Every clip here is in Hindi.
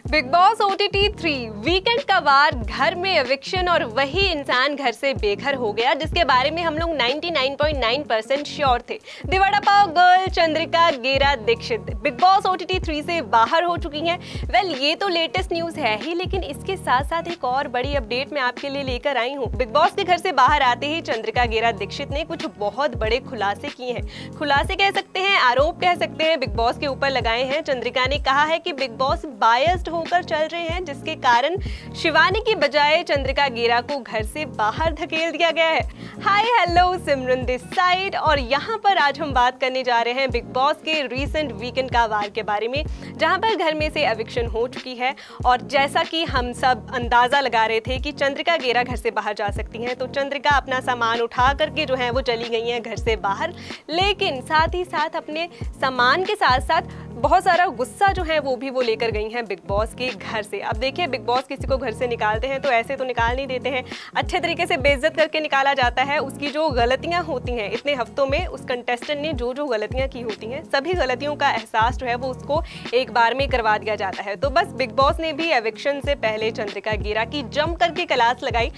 बिग बॉस OTT 3 वीकेंड का वार, घर में एविक्शन और वही इंसान घर से बेघर हो गया जिसके बारे में हम लोग 99.9% श्योर थे। दी वड़ा पाव गर्ल चंद्रिका गेरा दीक्षित बिग बॉस OTT 3 से बाहर हो चुकी हैं। वेल, ये तो लेटेस्ट न्यूज है ही, लेकिन इसके साथ साथ एक और बड़ी अपडेट मैं आपके लिए लेकर आई हूँ। बिग बॉस के घर से बाहर आते ही चंद्रिका गेरा दीक्षित ने कुछ बहुत बड़े खुलासे किए हैं। खुलासे कह सकते हैं, आरोप कह सकते हैं, बिग बॉस के ऊपर लगाए हैं। चंद्रिका ने कहा है कि बिग बॉस बायस्ड होकर चल रहे हैं, जिसके कारण शिवानी की बजाय चंद्रिका गेरा को घर से बाहर धकेल दिया गया है। Hi hello, Simran this side, और यहाँ पर आज हम बात करने जा रहे हैं बिग बॉस के रीसेंट वीकेंड का वार के बारे में, जहाँ पर घर में से एविक्शन हो चुकी है। और जैसा कि हम सब अंदाजा लगा रहे थे कि चंद्रिका गेरा घर से बाहर जा सकती हैं, तो चंद्रिका अपना सामान उठा करके जो है वो चली गई हैं घर से बाहर। लेकिन साथ ही साथ अपने सामान के साथ साथ बहुत सारा गुस्सा जो है वो भी वो लेकर गई हैं बिग बॉस के घर से। अब देखिए, बिग बॉस किसी को घर से निकालते हैं तो ऐसे तो निकाल नहीं देते हैं, अच्छे तरीके से बेइज्जत करके निकाला जाता है। उसकी जो गलतियां होती हैं, इतने हफ्तों में उस कंटेस्टेंट ने जो जो गलतियां की होती हैं, सभी गलतियों का एहसास जो है वो उसको एक बार में करवा दिया जाता है। तो बस बिग बॉस ने भी एविक्शन से पहले चंद्रिका गेरा की जम करके क्लास लगाई।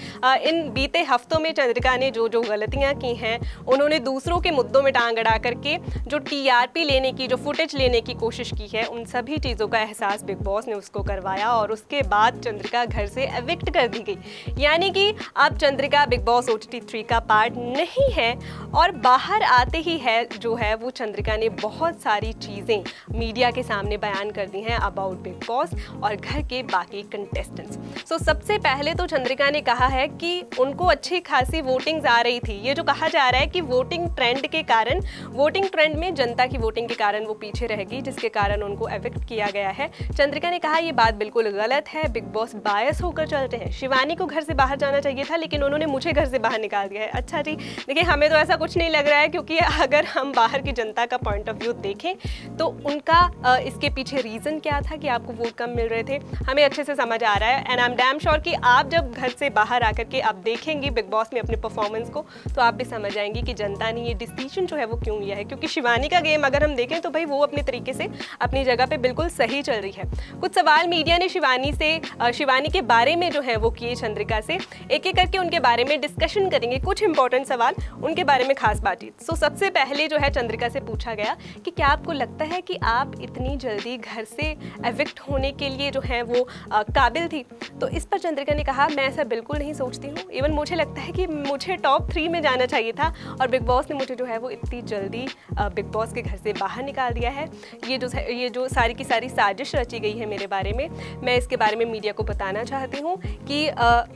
इन बीते हफ्तों में चंद्रिका ने जो जो गलतियां की हैं, उन्होंने दूसरों के मुद्दों में टांग अड़ा करके जो TRP लेने की, जो फुटेज लेने की कोशिश की है, उन सभी चीज़ों का एहसास बिग बॉस ने उसको करवाया और उसके बाद चंद्रिका घर से एविक्ट कर दी गई। यानी कि अब चंद्रिका बिग बॉस OTT 3 का पार्ट नहीं है। और बाहर आते ही है जो है वो चंद्रिका ने बहुत सारी चीज़ें मीडिया के सामने बयान कर दी हैं अबाउट बिग बॉस और घर के बाकी कंटेस्टेंट्स। सो सबसे पहले तो चंद्रिका ने कहा है कि उनको अच्छी खासी वोटिंग्स आ रही थी। ये जो कहा जा रहा है कि वोटिंग ट्रेंड के कारण, वोटिंग ट्रेंड में जनता की वोटिंग के कारण वो पीछे रहेगी, जिसके कारण उनको एविक्ट किया गया है। चंद्रिका ने कहा ये बात बिल्कुल गलत है, बिग बॉस बायस होकर चलते हैं। शिवानी को घर से बाहर जाना चाहिए था, लेकिन उन्होंने मुझे घर से बाहर निकाल दिया है। अच्छा जी, देखिए, हमें तो ऐसा कुछ नहीं लग रहा है, क्योंकि अगर हम बाहर की जनता का पॉइंट ऑफ व्यू देखें तो उनका इसके पीछे रीज़न क्या था कि आपको वोट कम मिल रहे थे, हमें अच्छे से समझ आ रहा है। And I am damn sure कि आप जब घर से बाहर आकर के आप देखेंगी बिग बॉस में अपने परफॉर्मेंस को, तो आप भी समझ आएंगी कि जनता ने ये डिसीजन जो है वो क्यों लिया है। क्योंकि शिवानी का गेम अगर हम देखें तो भाई वो अपने तरीके से अपनी जगह पे बिल्कुल सही चल रही है। कुछ सवाल मीडिया ने शिवानी के बारे में जो है वो किए चंद्रिका से, एक एक करके उनके बारे में डिस्कशन करेंगे। कुछ इंपॉर्टेंट सवाल, उनके बारे में खास बातचीत। सो सबसे पहले जो है चंद्रिका से पूछा गया कि क्या आपको लगता है कि आप इतनी जल्दी घर से एविक्ट होने के लिए जो है वो काबिल थी? तो इस पर चंद्रिका ने कहा, मैं ऐसा बिल्कुल नहीं सोचती हूँ। इवन मुझे लगता है कि मुझे टॉप 3 में जाना चाहिए था और बिग बॉस ने मुझे जो है वो इतनी जल्दी बिग बॉस के घर से बाहर निकाल दिया है। ये जो सारी की सारी साजिश रची गई है मेरे बारे में, मैं इसके बारे में मीडिया को बताना चाहती हूँ कि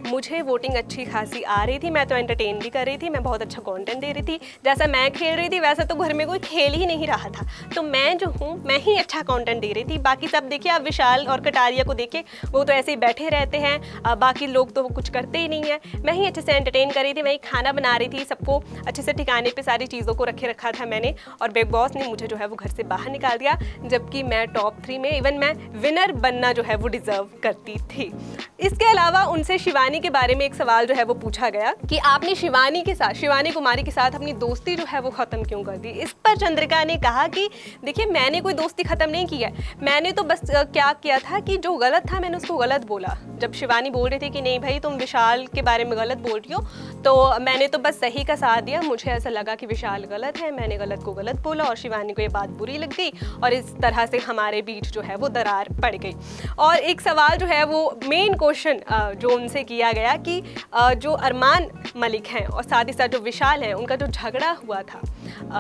मुझे वोटिंग अच्छी खासी आ रही थी, मैं तो एंटरटेन भी कर रही थी, मैं बहुत अच्छा कंटेंट दे रही थी। जैसा मैं खेल रही थी वैसा तो घर में कोई खेल ही नहीं रहा था, तो मैं जो हूँ मैं ही अच्छा कंटेंट दे रही थी। बाकी सब देखिए, आप विशाल और कटारिया को देखिए, वो तो ऐसे ही बैठे रहते हैं, बाकी लोग तो वो कुछ करते ही नहीं है। मैं ही अच्छे से एंटरटेन कर रही थी, मैं ही खाना बना रही थी, सबको अच्छे से ठिकाने पे सारी चीज़ों को रखा था मैंने, और बिग बॉस ने मुझे जो है वो घर से बाहर निकाल दिया, जबकि मैं टॉप 3 में, इवन मैं विनर बनना जो है वो डिजर्व करती थी। इसके अलावा उनसे शिवानी के बारे में एक सवाल जो है वो पूछा गया कि आपने शिवानी कुमारी के साथ अपनी दोस्ती जो है वो ख़त्म क्यों कर दी। इस पर चंद्रिका ने कहा कि देखिए, मैंने कोई दोस्ती ख़त्म नहीं की है, मैंने तो बस क्या किया था कि जो गलत था मैंने उसको गलत बोला। जब शिवानी बोल रही थी कि नहीं भाई तुम विशाल के बारे में गलत बोल रही हो, तो मैंने तो बस सही का साथ दिया। मुझे ऐसा लगा कि विशाल गलत है, मैंने गलत को गलत बोला और शिवानी को ये बात बुरी लग गई, और इस तरह से हमारे बीच जो है वो दरार पड़ गई। और एक सवाल जो है वो मेन क्वेश्चन जो उनसे किया गया कि जो अरमान मलिक हैं और साथ ही साथ जो विशाल हैं, उनका जो झगड़ा हुआ था,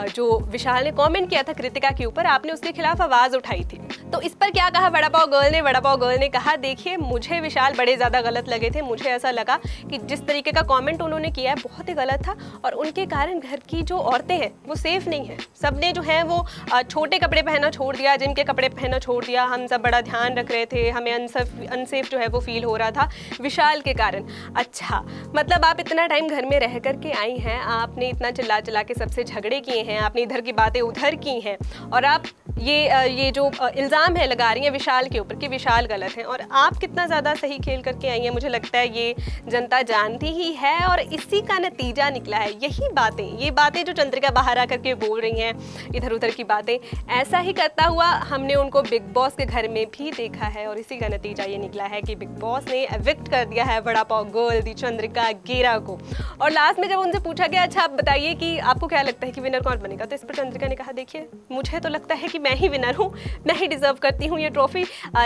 जो विशाल ने कमेंट किया था कृतिका के ऊपर, आपने उसके खिलाफ आवाज़ उठाई थी। तो इस पर क्या कहा वड़ा पाव गर्ल ने कहा, देखिए मुझे विशाल बड़े ज़्यादा गलत लगे थे। मुझे ऐसा लगा कि जिस तरीके का कमेंट उन्होंने किया है बहुत ही गलत था, और उनके कारण घर की जो औरतें हैं वो सेफ़ नहीं हैं। सब ने जो है वो छोटे कपड़े पहनना छोड़ दिया, जिम के कपड़े पहनना छोड़ दिया। हम सब बड़ा ध्यान रख रहे थे, हमें अनसेफ जो है वो फील हो रहा था विशाल के कारण। अच्छा, मतलब आप इतना टाइम घर में रह कर के आई हैं, आपने इतना चिल्ला के सबसे झगड़े किए हैं, आपने इधर की बातें उधर की हैं, और आप ये जो इल्ज़ाम है लगा रही हैं विशाल के ऊपर कि विशाल गलत है, और आप कितना ज़्यादा सही खेल करके आई हैं मुझे लगता है ये जनता जानती ही है, और इसी का नतीजा निकला है। ये बातें जो चंद्रिका बाहर आकर के बोल रही हैं, इधर उधर की बातें, ऐसा ही करता हुआ हमने उनको बिग बॉस के घर में भी देखा है, और इसी का नतीजा ये निकला है कि बिग बॉस ने एविक्ट कर दिया है वड़ा पाव गर्ल दी चंद्रिका गेरा को। और लास्ट में जब उनसे पूछा गया अच्छा आप बताइए कि आपको क्या लगता है कि विनर कौन बनेगा, तो इस पर चंद्रिका ने कहा देखिए मुझे तो लगता है कि मैं ही विनर हूँ, मैं ही डिजर्व करती हूँ ये ट्रॉफी।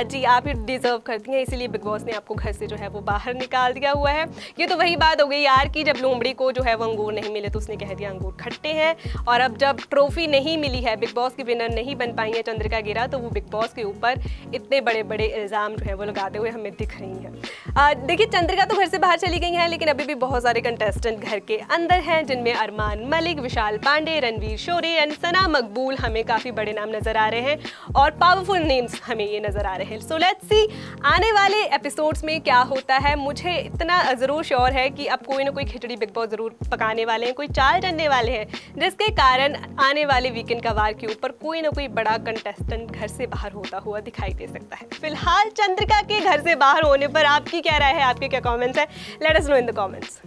जी आप ही डिजर्व करती हैं, इसीलिए बिग बॉस ने आपको घर से जो है वो बाहर निकाल दिया हुआ है। ये तो वही बात हो गई यार कि जब लोमड़ी को जो है वो अंगूर नहीं मिले तो उसने कह दिया अंगूर खट्टे हैं, और अब जब ट्रॉफी नहीं मिली है, बिग बॉस की विनर नहीं बन पाई है चंद्रिका गेरा, तो वो बिग बॉस के ऊपर इतने बड़े बड़े इल्ज़ाम जो है वो लगाते हुए हमें दिख रही हैं। देखिए चंद्रिका तो घर से बाहर चली गई हैं, लेकिन अभी भी बहुत सारे कंटेस्टेंट घर के अंदर हैं, जिनमें अरमान मलिक, विशाल पांडे, रणवीर शोरे एंड सना मकबूल हमें काफ़ी बड़े नाम नजर आ रहे हैं, और पावरफुल नेम्स हमें ये नजर आ रहे हैं। सो लेट्स सी आने वाले एपिसोड्स में क्या होता है। मुझे इतना ज़रूर श्योर है कि अब कोई ना कोई खिचड़ी बिग बॉस ज़रूर पकाने वाले हैं, कोई चाल चलने वाले हैं, जिसके कारण आने वाले वीकेंड का वार के ऊपर कोई ना कोई बड़ा कंटेस्टेंट घर से बाहर होता हुआ दिखाई दे सकता है। फिलहाल चंद्रिका के घर से बाहर होने पर आपकी क्या राय है, आपके क्या कमेंट्स हैं, let us know in the comments.